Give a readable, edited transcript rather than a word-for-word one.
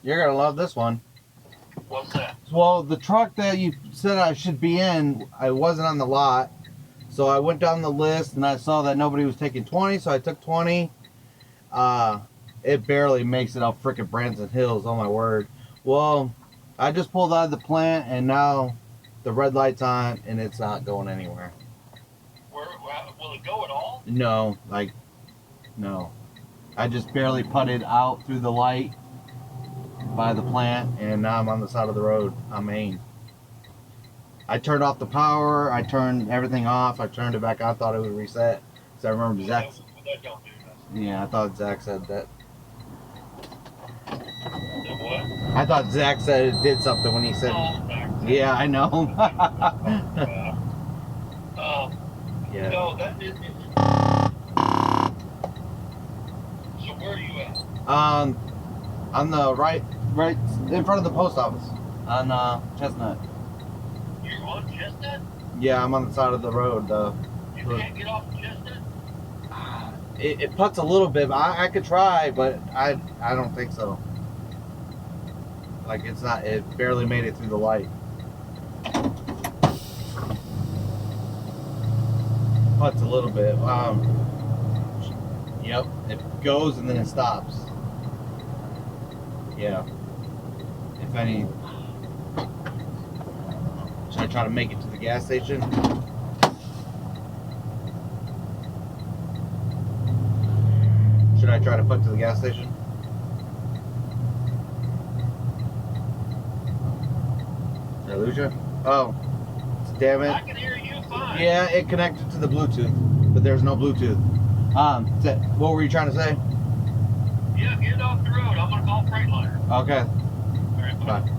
You're gonna love this one. What's that? Well, the truck that you said I should be in, I wasn't on the lot. So I went down the list and I saw that nobody was taking 20, so I took 20. It barely makes it up frickin' Branson Hills, oh my word. Well, I just pulled out of the plant and now the red light's on and it's not going anywhere. Will it go at all? No, like, no. I just barely putted out through the light by the plant and now I'm on the side of the road on Main. I turned off the power, I turned everything off, I turned it back on, thought it would reset. So I remember Zach. That don't do nothing. Yeah, I thought Zach said that. What? I thought Zach said it did something when he said. Oh, yeah, I know. Yeah. No, that is. So where are you at? On the right in front of the post office on Chestnut. You're on Chestnut? Yeah, I'm on the side of the road. You can't get off Chestnut? It puts a little bit. I could try, but I don't think so. Like it's not. It barely made it through the light. Puts a little bit. Yep. It goes and then it stops. Yeah. If any. Should I try to make it to the gas station? Should I try to put to the gas station? Did I lose you? Oh. Damn it. I can hear you fine. Yeah, it connected to the Bluetooth, but there's no Bluetooth. What were you trying to say? Yeah, get off the road. I'm going to call Freightliner. Okay. All right, bye. Bye.